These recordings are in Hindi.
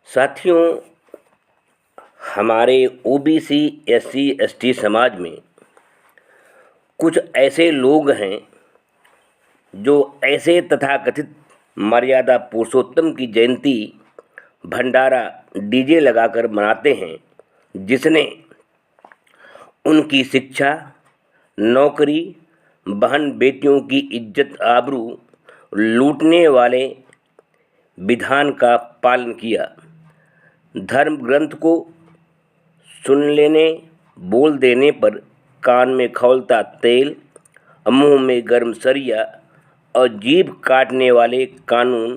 साथियों, हमारे ओबीसी एससी एसटी समाज में कुछ ऐसे लोग हैं जो ऐसे तथाकथित मर्यादा पुरुषोत्तम की जयंती भंडारा डीजे लगाकर मनाते हैं, जिसने उनकी शिक्षा, नौकरी, बहन बेटियों की इज्जत आबरू लूटने वाले विधान का पालन किया। धर्म ग्रंथ को सुन लेने, बोल देने पर कान में खौलता तेल, मुंह में गर्म सरिया और जीभ काटने वाले कानून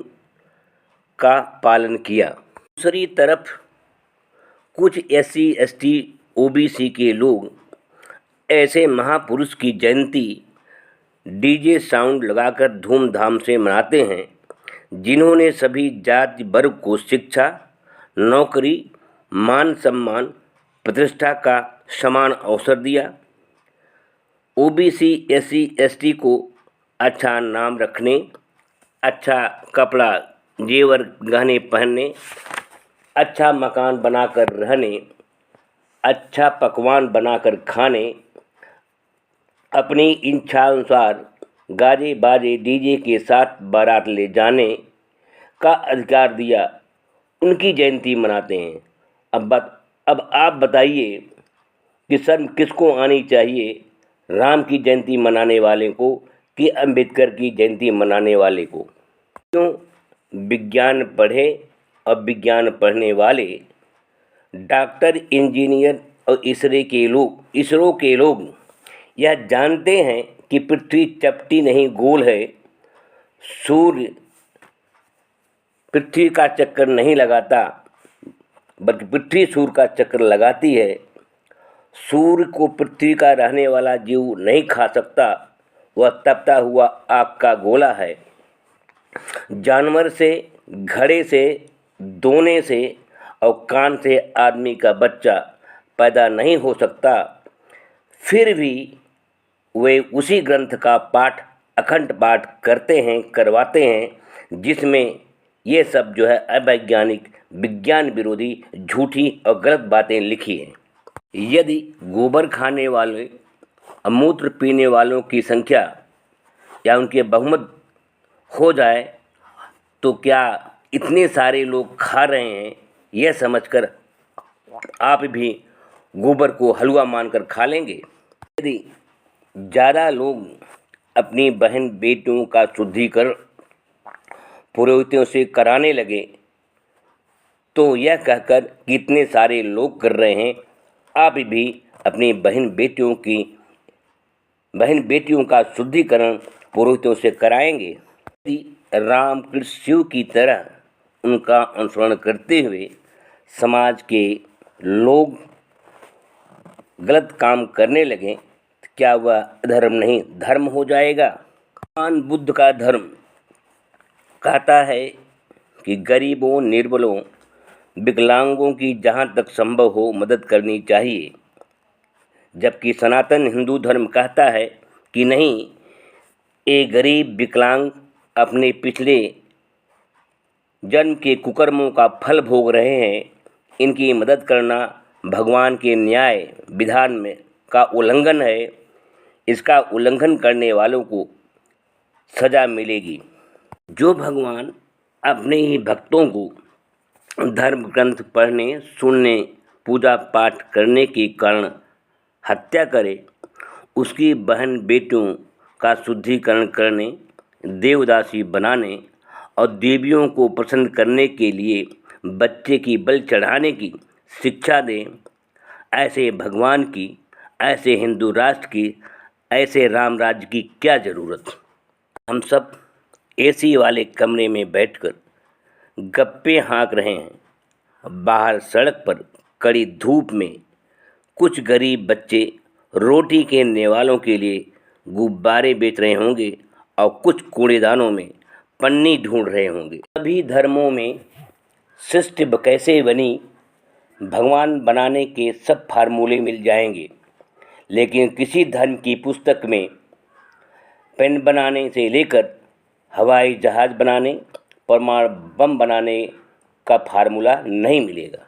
का पालन किया। दूसरी तरफ कुछ एससी एसटी ओबीसी के लोग ऐसे महापुरुष की जयंती डीजे साउंड लगाकर धूमधाम से मनाते हैं, जिन्होंने सभी जाति वर्ग को शिक्षा, नौकरी, मान सम्मान, प्रतिष्ठा का समान अवसर दिया। ओबीसी एससी एसटी को अच्छा नाम रखने, अच्छा कपड़ा जेवर गहने पहनने, अच्छा मकान बनाकर रहने, अच्छा पकवान बनाकर खाने, अपनी इच्छानुसार गाजे बाजे डीजे के साथ बारात ले जाने का अधिकार दिया। उनकी जयंती मनाते हैं। अब आप बताइए कि शर्म किसको आनी चाहिए, राम की जयंती मनाने वाले को कि अंबेडकर की जयंती मनाने वाले को। क्यों विज्ञान पढ़े और विज्ञान पढ़ने वाले डॉक्टर, इंजीनियर और इसरो के लोग यह जानते हैं कि पृथ्वी चपटी नहीं गोल है। सूर्य पृथ्वी का चक्कर नहीं लगाता, बल्कि पृथ्वी सूर्य का चक्कर लगाती है। सूर्य को पृथ्वी का रहने वाला जीव नहीं खा सकता, वह तपता हुआ आग का गोला है। जानवर से, घड़े से, दोने से और कान से आदमी का बच्चा पैदा नहीं हो सकता, फिर भी वे उसी ग्रंथ का पाठ, अखंड पाठ करवाते हैं, जिसमें ये सब जो है अवैज्ञानिक, विज्ञान विरोधी, झूठी और गलत बातें लिखी हैं। यदि गोबर खाने वाले और मूत्र पीने वालों की संख्या या उनके बहुमत हो जाए तो क्या इतने सारे लोग खा रहे हैं, यह समझकर आप भी गोबर को हलवा मानकर खा लेंगे? यदि ज़्यादा लोग अपनी बहन बेटियों का शुद्धिकरण पुरोहितों से कराने लगे तो यह कहकर कि इतने सारे लोग कर रहे हैं, आप भी अपनी बहन बेटियों का शुद्धिकरण पुरोहितों से कराएंगे? यदि राम कृष्ण शिव की तरह उनका अनुसरण करते हुए समाज के लोग गलत काम करने लगे तो क्या वह धर्म नहीं धर्म हो जाएगा? भगवान बुद्ध का धर्म कहता है कि गरीबों, निर्बलों, विकलांगों की जहाँ तक संभव हो मदद करनी चाहिए, जबकि सनातन हिंदू धर्म कहता है कि नहीं, ये गरीब विकलांग अपने पिछले जन्म के कुकर्मों का फल भोग रहे हैं, इनकी मदद करना भगवान के न्याय विधान में का उल्लंघन है। इसका उल्लंघन करने वालों को सजा मिलेगी। जो भगवान अपने ही भक्तों को धर्म ग्रंथ पढ़ने, सुनने, पूजा पाठ करने के कारण हत्या करे, उसकी बहन बेटियों का शुद्धिकरण करने, देवदासी बनाने और देवियों को प्रसन्न करने के लिए बच्चे की बलि चढ़ाने की शिक्षा दें, ऐसे भगवान की, ऐसे हिंदू राष्ट्र की, ऐसे राम राज्य की क्या ज़रूरत? हम सब एसी वाले कमरे में बैठकर गप्पे हाँक रहे हैं। बाहर सड़क पर कड़ी धूप में कुछ गरीब बच्चे रोटी के नेवालों के लिए गुब्बारे बेच रहे होंगे और कुछ कूड़ेदानों में पन्नी ढूंढ रहे होंगे। सभी धर्मों में सृष्टि कैसे बनी, भगवान बनाने के सब फार्मूले मिल जाएंगे, लेकिन किसी धर्म की पुस्तक में पेन बनाने से लेकर हवाई जहाज़ बनाने, परमाणु बम बनाने का फार्मूला नहीं मिलेगा।